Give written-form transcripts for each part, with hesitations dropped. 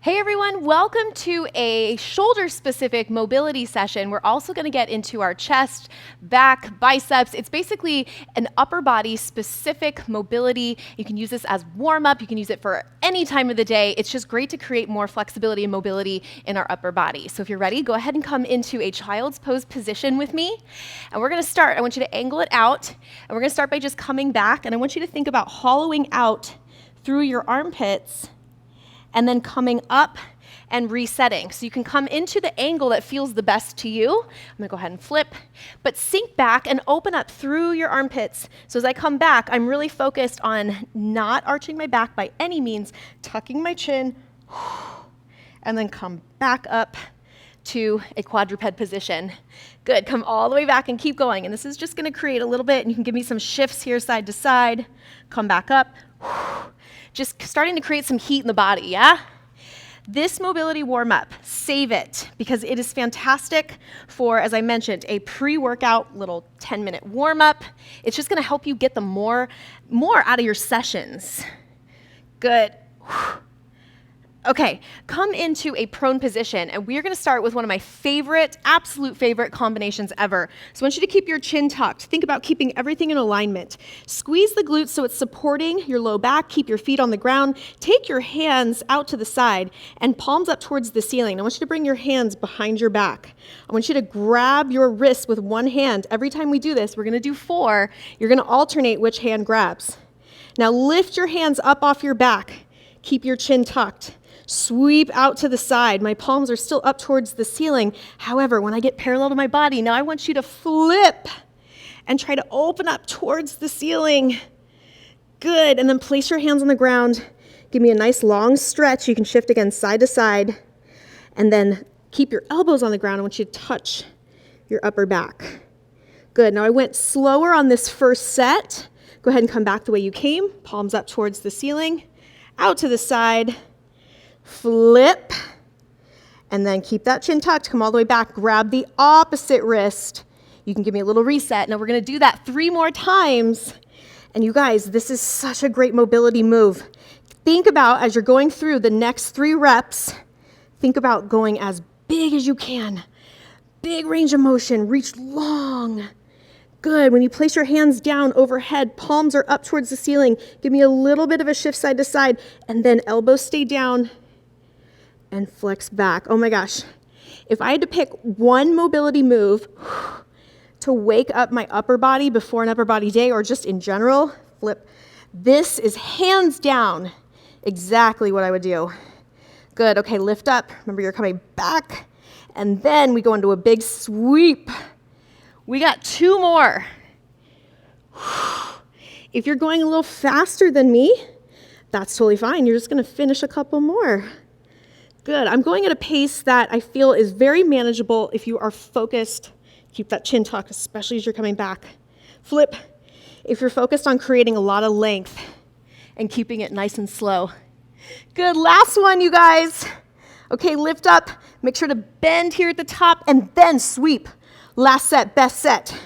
Hey everyone, welcome to a shoulder-specific mobility session. We're also going to get into our chest, back, biceps. It's basically an upper body specific mobility. You can use this as warm-up. You can use it for any time of the day. It's just great to create more flexibility and mobility in our upper body. So if you're ready, go ahead and come into a child's pose position with me. And we're going to start. I want you to angle it out. And we're going to start by just coming back. And I want you to think about hollowing out through your armpits and then coming up and resetting. So you can come into the angle that feels the best to you. I'm gonna go ahead and flip, but sink back and open up through your armpits. So as I come back, I'm really focused on not arching my back by any means, tucking my chin, and then come back up to a quadruped position. Good, come all the way back and keep going. And this is just gonna create a little bit, and you can give me some shifts here side to side. Come back up. Just starting to create some heat in the body, yeah? This mobility warm-up, save it, because it is fantastic for, as I mentioned, a pre-workout little 10-minute warm-up. It's just gonna help you get the more out of your sessions. Good. Okay, come into a prone position, and we're gonna start with one of my absolute favorite combinations ever. So I want you to keep your chin tucked. Think about keeping everything in alignment. Squeeze the glutes so it's supporting your low back. Keep your feet on the ground. Take your hands out to the side and palms up towards the ceiling. I want you to bring your hands behind your back. I want you to grab your wrists with one hand. Every time we do this, we're gonna do 4. You're gonna alternate which hand grabs. Now lift your hands up off your back. Keep your chin tucked. Sweep out to the side. My palms are still up towards the ceiling. However, when I get parallel to my body, now I want you to flip and try to open up towards the ceiling. Good, and then place your hands on the ground. Give me a nice long stretch. You can shift again side to side. And then keep your elbows on the ground. I want you to touch your upper back. Good, now I went slower on this first set. Go ahead and come back the way you came. Palms up towards the ceiling, out to the side. Flip, and then keep that chin tucked, come all the way back, grab the opposite wrist. You can give me a little reset. Now we're gonna do that 3 more times. And you guys, this is such a great mobility move. Think about, as you're going through the next 3 reps, think about going as big as you can. Big range of motion, reach long. Good, when you place your hands down overhead, palms are up towards the ceiling. Give me a little bit of a shift side to side, and then elbows stay down, and flex back. Oh my gosh. If I had to pick one mobility move to wake up my upper body before an upper body day, or just in general, flip, this is hands down exactly what I would do. Good, okay, lift up. Remember, you're coming back, and then we go into a big sweep. We got 2 more. If you're going a little faster than me, that's totally fine. You're just gonna finish a couple more. Good, I'm going at a pace that I feel is very manageable if you are focused. Keep that chin tucked, especially as you're coming back. Flip, if you're focused on creating a lot of length and keeping it nice and slow. Good, last one, you guys. Okay, lift up, make sure to bend here at the top, and then sweep. Last set, best set.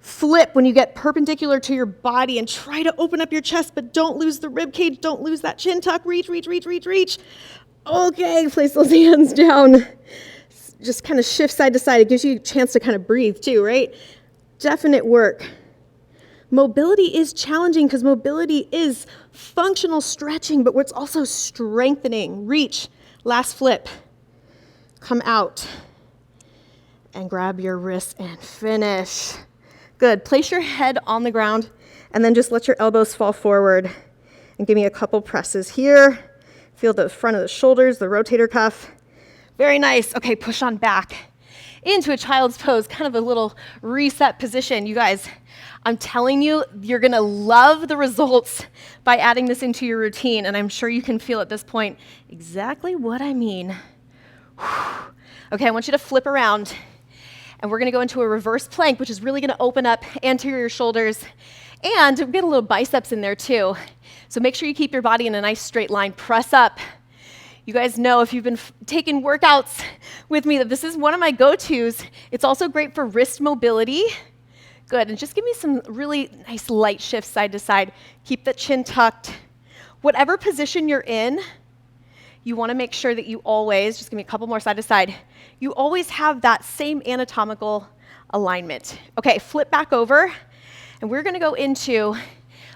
Flip when you get perpendicular to your body and try to open up your chest, but don't lose the rib cage, don't lose that chin tuck. Reach, reach, reach, reach, reach. Okay, place those hands down. Just kind of shift side to side. It gives you a chance to kind of breathe too, right? Definite work. Mobility is challenging because mobility is functional stretching, but it's also strengthening. Reach, last flip. Come out and grab your wrist and finish. Good, place your head on the ground and then just let your elbows fall forward and give me a couple presses here. Feel the front of the shoulders, the rotator cuff. Very nice. Okay, push on back into a child's pose, kind of a little reset position. You guys, I'm telling you, you're gonna love the results by adding this into your routine, and I'm sure you can feel at this point exactly what I mean. Okay, I want you to flip around, and we're gonna go into a reverse plank, which is really gonna open up anterior shoulders, and we get a little biceps in there too. So make sure you keep your body in a nice straight line. Press up. You guys know, if you've been taking workouts with me, that this is one of my go-tos. It's also great for wrist mobility. Good, and just give me some really nice light shifts side to side. Keep the chin tucked. Whatever position you're in, you want to make sure that you always, just give me a couple more side to side, you always have that same anatomical alignment. Okay, flip back over, and we're going to go into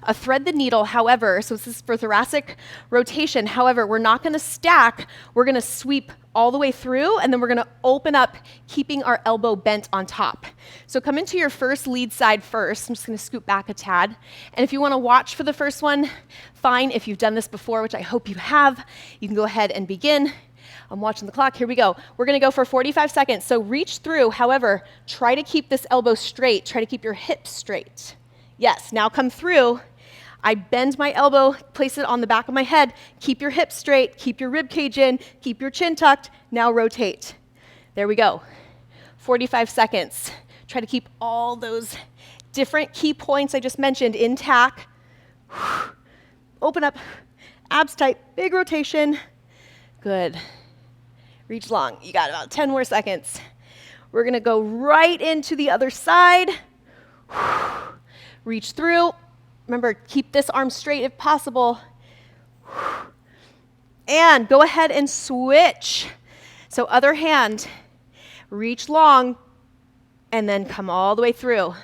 a thread the needle. However, so this is for thoracic rotation. However, we're not going to stack. We're going to sweep all the way through, and then we're going to open up, keeping our elbow bent on top. So come into your first lead side first. I'm just going to scoot back a tad. And if you want to watch for the first one, fine. If you've done this before, which I hope you have, you can go ahead and begin. I'm watching the clock. Here we go. We're going to go for 45 seconds. So reach through. However, try to keep this elbow straight. Try to keep your hips straight. Yes, now come through. I bend my elbow, place it on the back of my head. Keep your hips straight, keep your rib cage in, keep your chin tucked. Now rotate. There we go. 45 seconds. Try to keep all those different key points I just mentioned intact. Open up, abs tight, big rotation. Good. Reach long. You got about 10 more seconds. We're gonna go right into the other side. Reach through. Remember, keep this arm straight if possible. And go ahead and switch. So other hand, reach long, and then come all the way through.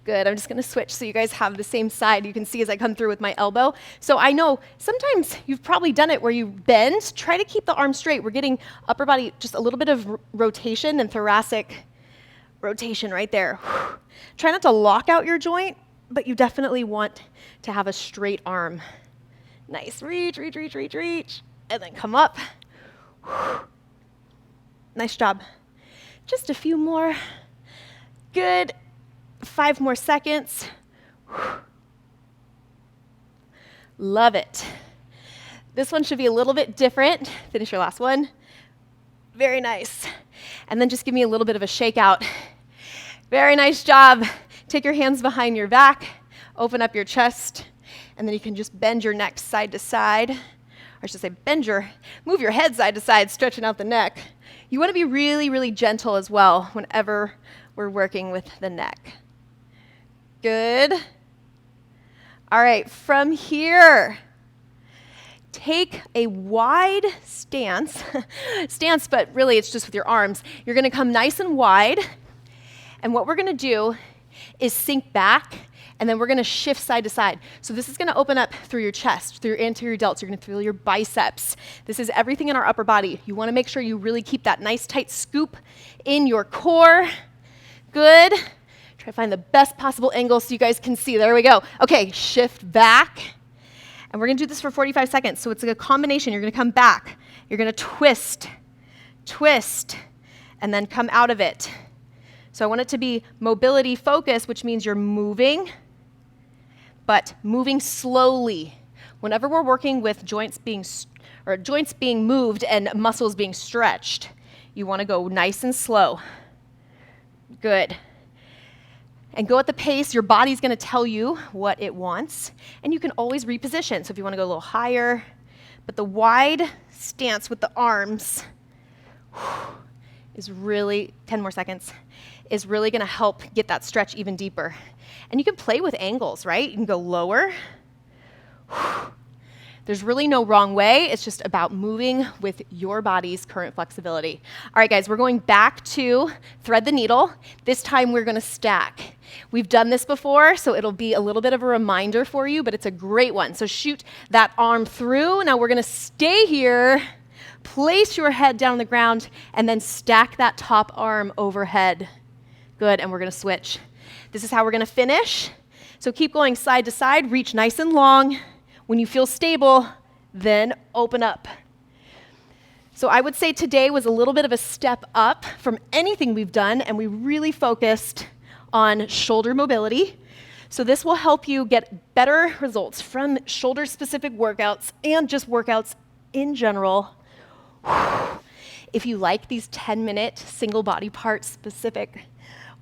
Good, I'm just gonna switch so you guys have the same side. You can see as I come through with my elbow. So I know sometimes you've probably done it where you bend. Try to keep the arm straight. We're getting upper body, just a little bit of rotation and thoracic rotation right there. Try not to lock out your joint, but you definitely want to have a straight arm. Nice, reach, reach, reach, reach, reach, and then come up. Nice job. Just a few more. Good. 5 more seconds. Love it. This one should be a little bit different. Finish your last one. Very nice. And then just give me a little bit of a shakeout. Very nice job. Take your hands behind your back, open up your chest, and then you can just bend your neck side to side. Or I should say move your head side to side, stretching out the neck. You want to be really, really gentle as well whenever we're working with the neck. Good. All right, from here, take a wide stance, but really it's just with your arms. You're going to come nice and wide, and what we're going to do is sink back, and then we're going to shift side to side. So this is going to open up through your chest, through your anterior delts. You're going to feel your biceps. This is everything in our upper body. You want to make sure you really keep that nice tight scoop in your core. Good. Try to find the best possible angle so you guys can see. There we go. Okay, shift back. And we're going to do this for 45 seconds. So it's like a combination. You're going to come back. You're going to twist, and then come out of it. So I want it to be mobility focused, which means you're moving, but moving slowly. Whenever we're working with joints being moved and muscles being stretched, you want to go nice and slow. Good. And go at the pace. Your body's going to tell you what it wants, and you can always reposition. So if you want to go a little higher, but the wide stance with the arms is really, 10 more seconds, is really going to help get that stretch even deeper. And you can play with angles, right? You can go lower. There's really no wrong way. It's just about moving with your body's current flexibility. All right, guys, we're going back to thread the needle. This time we're going to stack. We've done this before, so it'll be a little bit of a reminder for you, but it's a great one. So shoot that arm through. Now we're going to stay here. Place your head down on the ground, and then stack that top arm overhead. Good, and we're going to switch. This is how we're going to finish. So keep going side to side, reach nice and long. When you feel stable, then open up. So I would say today was a little bit of a step up from anything we've done, and we really focused on shoulder mobility. So this will help you get better results from shoulder-specific workouts and just workouts in general. If you like these 10-minute single body part specific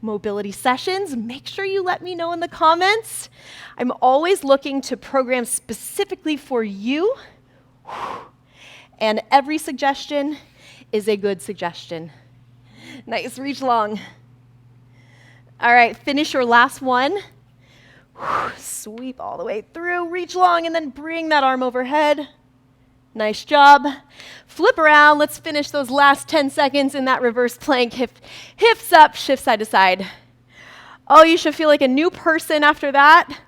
mobility sessions, make sure you let me know in the comments. I'm always looking to program specifically for you, and every suggestion is a good suggestion. Nice, reach long. All right, finish your last one. Sweep all the way through, reach long, and then bring that arm overhead. Nice job. Flip around. Let's finish those last 10 seconds in that reverse plank. Hips up, shift side to side. Oh, you should feel like a new person after that.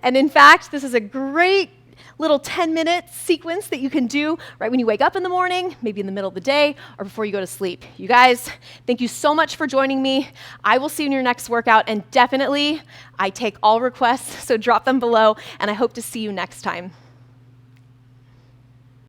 And in fact, this is a great little 10-minute sequence that you can do right when you wake up in the morning, maybe in the middle of the day, or before you go to sleep. You guys, thank you so much for joining me. I will see you in your next workout, and definitely, I take all requests, so drop them below, and I hope to see you next time.